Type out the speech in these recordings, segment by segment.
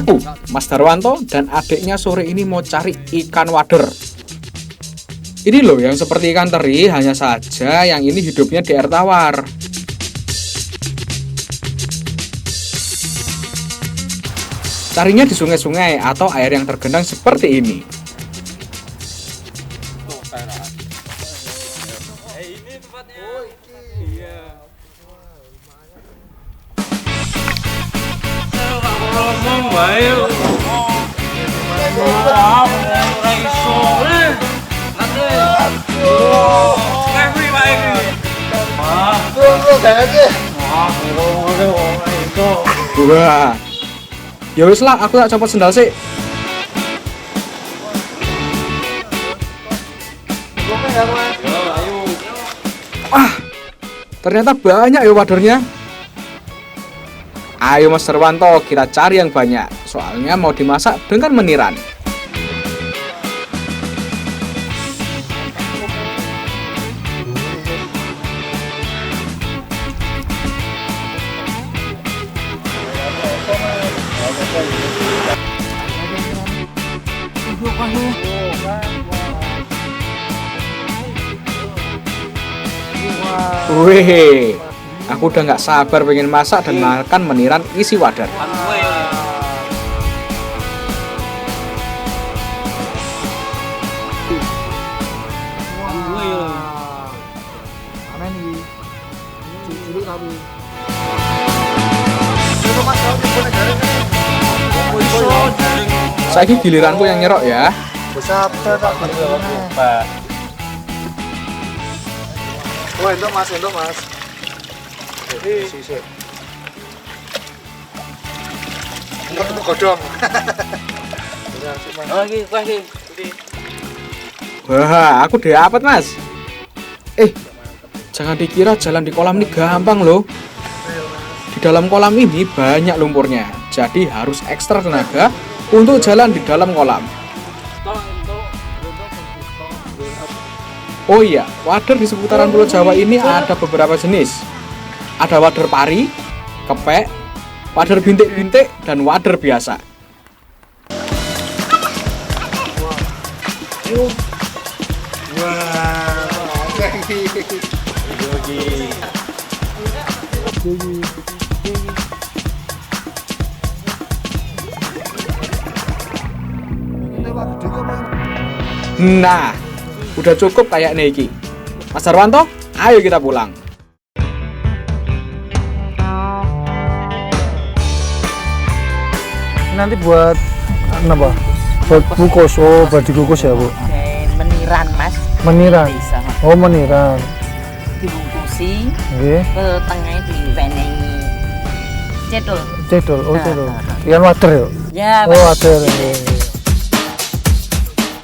Aku, Mas Darwanto, dan adiknya sore ini mau cari ikan wader. Ini loh yang seperti ikan teri, hanya saja yang ini hidupnya di air tawar. Carinya di sungai-sungai atau air yang tergenang seperti ini. Wah, ya wis lah, aku tak copot sendal sih. Ternyata banyak ya wadernya. Ayo Mas Darwanto, kita cari yang banyak. Soalnya mau dimasak dengan meniran. Wih, aku udah nggak sabar pengen masak dan makan meniran isi wadah. Saiki giliranku yang nyerok ya. Oh, endok mas. Enggak godong. Wah, aku dapat Mas. Jangan dikira jalan di kolam ini gampang loh. Di dalam kolam ini banyak lumpurnya, jadi harus ekstra tenaga untuk jalan di dalam kolam. Oh iya, wader di seputaran Pulau Jawa ini ada beberapa jenis. Ada wader pari, kepek, wader bintik-bintik, dan wader biasa. Nah, udah cukup kayak Neki. Mas Darwanto, ayo kita pulang. Nanti buat apa? Buat bungkus. Oh, buat dikukus ya, Bu. Meniran, Mas. Meniran. Bisa. Oh, meniran. Dibungkusi. Nggih. Ke tengahnya diwenehi cedul. Cedul. Oh, cedul. Ikan wader ya? Ya, oh, wader.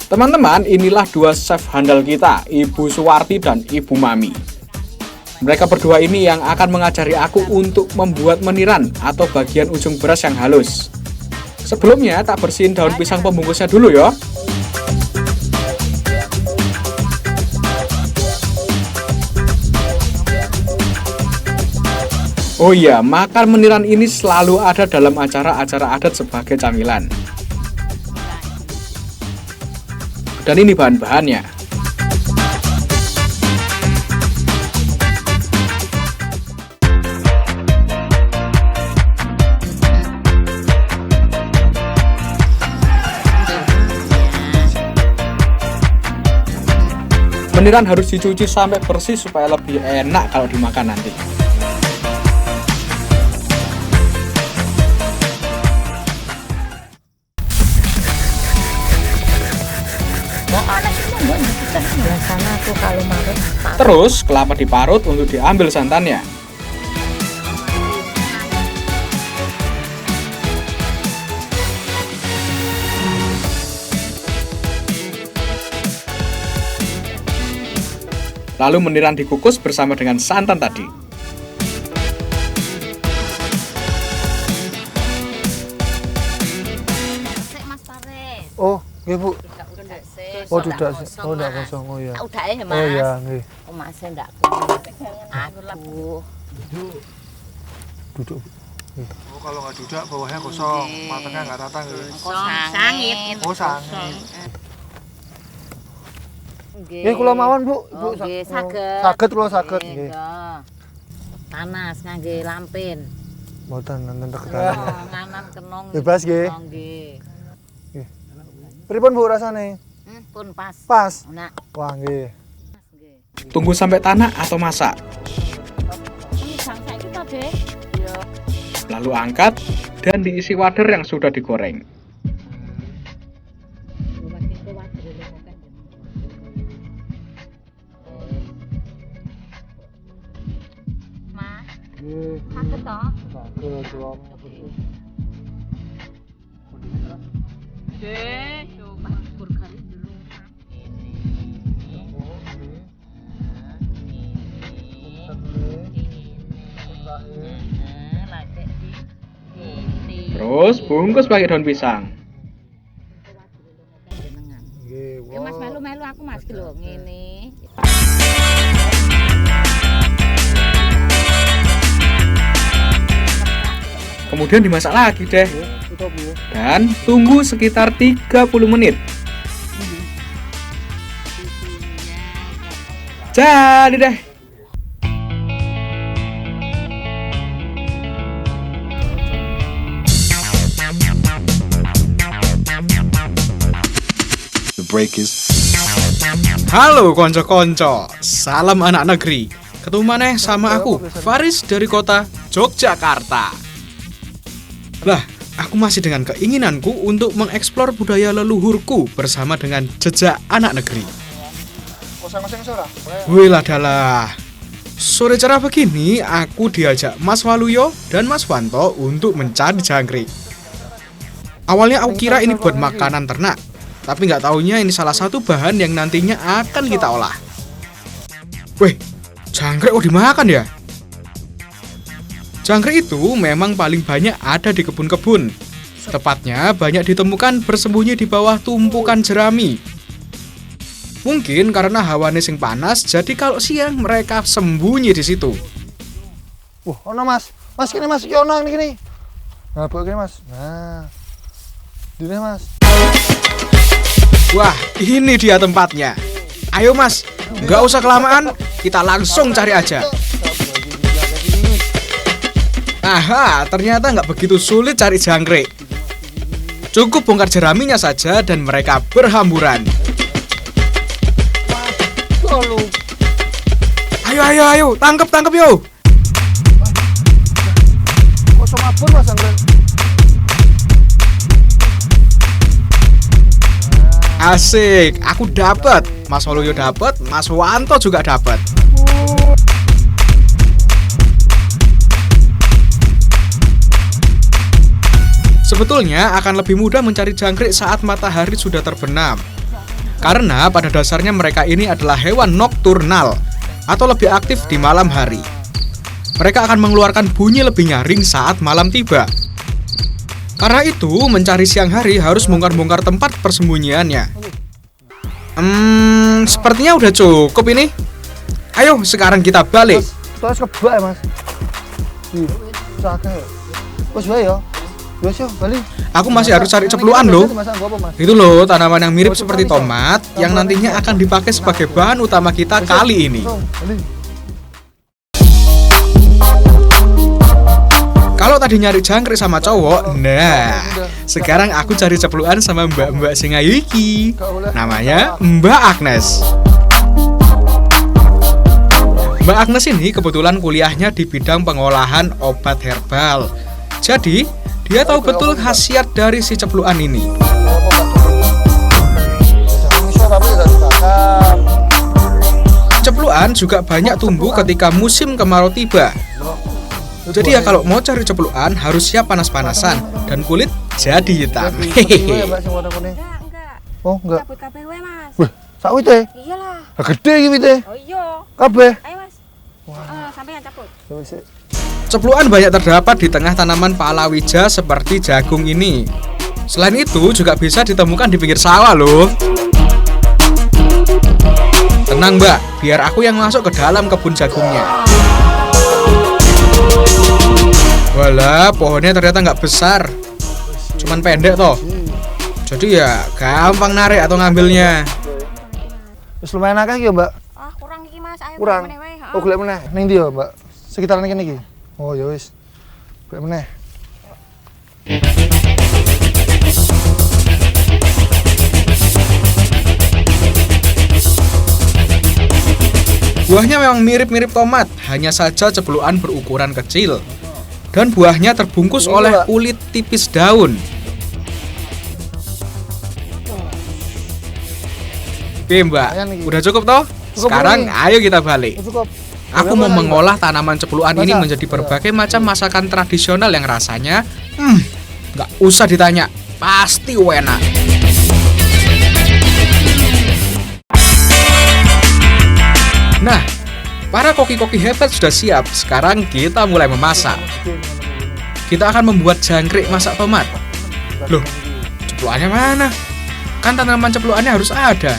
Teman-teman, inilah dua chef handal kita, Ibu Suwarti dan Ibu Mami. Mereka berdua ini yang akan mengajari aku untuk membuat meniran atau bagian ujung beras yang halus. Sebelumnya, tak bersihin daun pisang pembungkusnya dulu ya. Oh iya, makan meniran ini selalu ada dalam acara-acara adat sebagai camilan. Dan ini bahan-bahannya. Meniran harus dicuci sampai bersih supaya lebih enak kalau dimakan nanti. Terus kelapa diparut untuk diambil santannya. Lalu meniran dikukus bersama dengan santan tadi. Oh, nggih Bu. Oh, tidak. Oh, tidak kosong. Oh ya. Udah ya, Mas. Oh ya, nggih. Masnya enggak kuat. Aduh. Duduk. Oh, kalau nggak dudak bawahnya kosong, matangnya nggak rata nggih. Sangit. Oh, sangit. Nggih. Nggih kula mawon, Bu. Ibu Oh, nggih, saged. Saged kula saged nggih. Panas ngangge lampin. Mboten nenten tegetan. Nganan kenong. Bebas nggih. Nggih. Pripun Bu rasane? Pun pas. Pas. Nah, Wah, nggih. nggih. Tunggu sampai tanak atau masak. Ini saiki to, Dek. Iya. Lalu angkat dan diisi wader yang sudah digoreng. Mas, Nggih. saged to? Saged kula. Nggih, coba burgane dulu. Terus bungkus pakai daun pisang. Nggih. Ya Mas melu-melu aku Mas ki lho ngene. Kemudian dimasak lagi deh. Tutup nggih. Dan tunggu sekitar 30 menit. Jadi deh. Halo konco-konco, salam anak negeri. Ketemu maneh sama aku, Faris dari kota Yogyakarta. Lah, aku masih dengan keinginanku untuk mengeksplor budaya leluhurku bersama dengan jejak anak negeri. Kosong-kosong ora? Wih ladalah. Sore cerah begini, aku diajak Mas Waluyo dan Mas Wanto untuk mencari jangkrik. Awalnya aku kira ini buat makanan ternak, tapi nggak taunya ini salah satu bahan yang nantinya akan kita olah. Wih, jangkrik dimakan ya? Jangkrik itu memang paling banyak ada di kebun-kebun. Tepatnya banyak ditemukan bersembunyi di bawah tumpukan jerami. Mungkin karena hawane sing panas, jadi kalau siang mereka sembunyi di situ. Ono Mas. Mas kene Mas, iki ono kene. Nah, buat kene Mas. Nah. Dine Mas. Wah, ini dia tempatnya. Ayo Mas, nggak usah kelamaan, kita langsung cari aja. Aha, ternyata nggak begitu sulit cari jangkrik. Cukup bongkar jeraminya saja dan mereka berhamburan. Ayo, tangkep yo. Kosong abon Mas jangkrik. Asik, aku dapat. Mas Waluyo dapat, Mas Wanto juga dapat. Sebetulnya akan lebih mudah mencari jangkrik saat matahari sudah terbenam. Karena pada dasarnya mereka ini adalah hewan nokturnal atau lebih aktif di malam hari. Mereka akan mengeluarkan bunyi lebih nyaring saat malam tiba. Karena itu, mencari siang hari harus bongkar-bongkar tempat persembunyiannya. Sepertinya udah cukup ini. Ayo, sekarang kita balik. Terus kebak ya Mas. Sakit. Wes wae ya. Wes yo balik. Aku masih harus cari cepluan loh. Itu loh, tanaman yang mirip seperti tomat yang nantinya akan dipakai sebagai bahan utama kita kali ini. Kalau tadi nyari jangkrik sama cowok, nah sekarang aku cari cepluan sama mbak-mbak sing ayu iki. Namanya Mbak Agnes. Mbak Agnes ini kebetulan kuliahnya di bidang pengolahan obat herbal. Jadi, dia tahu betul khasiat dari si cepluan ini. Cepluan juga banyak tumbuh ketika musim kemarau tiba. Jadi ya kalau mau cari cepluan harus siap panas-panasan dan kulit jadi hitam. Hehehe. Enggak. Oh, enggak. Cabut kabeh wae, Mas. Wih, sak wite. Iyalah. Gede iki wite. Oh iya. Kabeh. Ayo, Mas. Sampai yang cabut. Cepluan banyak terdapat di tengah tanaman palawija seperti jagung ini. Selain itu juga bisa ditemukan di pinggir sawah loh. Tenang Mbak, biar aku yang masuk ke dalam kebun jagungnya. Walah, pohonnya ternyata nggak besar, cuman pendek toh. Jadi ya gampang narik atau ngambilnya. Wis lumayan akeh iki ya, Mbak. Ah, kurang iki Mas. Ayo Kurang. meneh wae. Oh, golek meneh. Ning ndi ya, Mbak? Sekitaran kene iki. Oh, ya wis. Golek meneh. Buahnya memang mirip-mirip tomat, hanya saja cepulokan berukuran kecil. Dan buahnya terbungkus Ini, oleh Mbak. kulit tipis daun. Oke Mbak, Lumayan iki. udah cukup toh? Cukup Sekarang ini. ayo kita balik. Oh, cukup. Aku mau mengolah tanaman cepulokan ini menjadi berbagai macam masakan tradisional yang rasanya nggak usah ditanya, pasti enak. Nah, para koki-koki hebat sudah siap. Sekarang kita mulai memasak. Kita akan membuat jangkrik masak tomat. Loh, cepulokannya mana? Kan tanaman cepulokannya harus ada.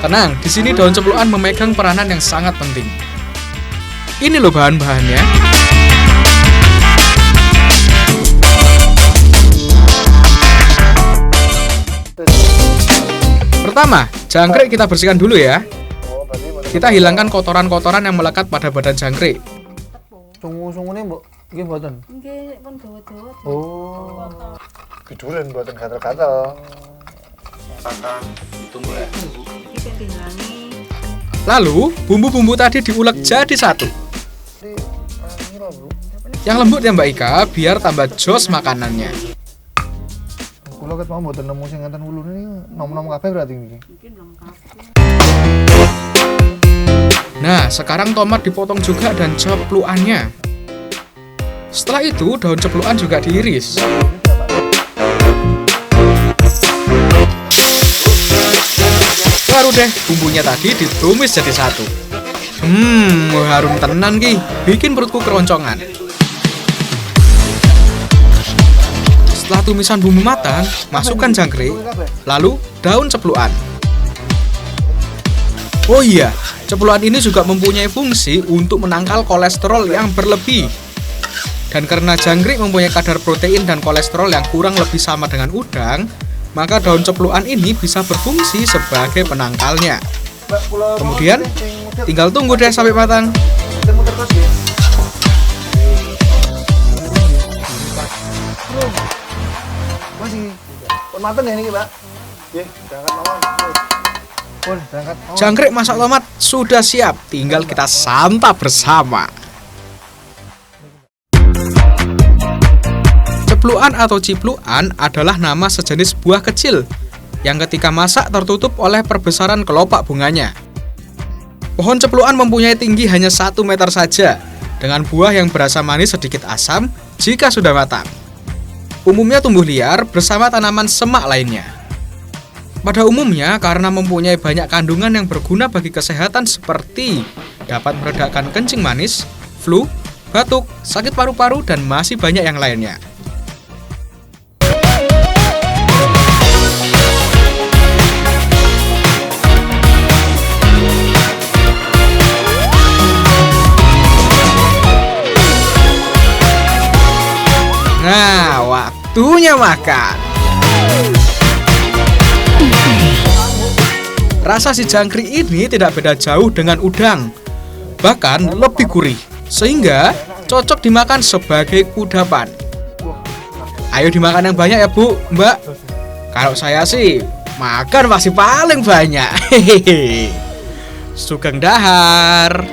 Tenang, di sini daun cepulokan memegang peranan yang sangat penting. Ini loh bahan-bahannya. Pertama, jangkrik kita bersihkan dulu ya. Kita hilangkan kotoran-kotoran yang melekat pada badan jangkrik. Sungu-sungune Mbok, iki mboten. Nggih, pun dawa-dawa. Oh. Keduren mboten gatel-gatel. Iki sing dihilangi. Lalu, bumbu-bumbu tadi diulek jadi satu. Yang lembut ya Mbak Ika, biar tambah jos makanannya. Kula ket mau mboten nemu sing ngenten wulune iki nom-nom kabeh berarti iki. Nah, sekarang tomat dipotong juga dan ceplukannya. Setelah itu, daun ceplukan juga diiris. Baru deh, bumbunya tadi ditumis jadi satu. Harum tenan ki, bikin perutku keroncongan. Setelah tumisan bumbu matang, masukkan jangkrik, lalu daun ceplukan. Oh iya, cepulokan ini juga mempunyai fungsi untuk menangkal kolesterol yang berlebih. Dan karena jangkrik mempunyai kadar protein dan kolesterol yang kurang lebih sama dengan udang, maka daun cepulokan ini bisa berfungsi sebagai penangkalnya. Kemudian, tinggal tunggu deh sampai matang. Masih. Pun mateng ya niki, Pak. Nggih, berangkat mawon. Pun berangkat mawon. Jangkrik masak tomat sudah siap, tinggal kita santap bersama. Ceplukan atau ciplukan adalah nama sejenis buah kecil yang ketika masak tertutup oleh perbesaran kelopak bunganya. Pohon ceplukan mempunyai tinggi hanya 1 meter saja, dengan buah yang berasa manis sedikit asam jika sudah matang. Umumnya tumbuh liar bersama tanaman semak lainnya. Pada umumnya, karena mempunyai banyak kandungan yang berguna bagi kesehatan seperti dapat meredakan kencing manis, flu, batuk, sakit paru-paru, dan masih banyak yang lainnya. Nah, waktunya makan. Rasa si jangkrik ini tidak beda jauh dengan udang, bahkan lebih gurih, sehingga cocok dimakan sebagai kudapan. Ayo dimakan yang banyak ya Bu, Mbak. Kalau saya sih makan pasti paling banyak. Sugeng dahar.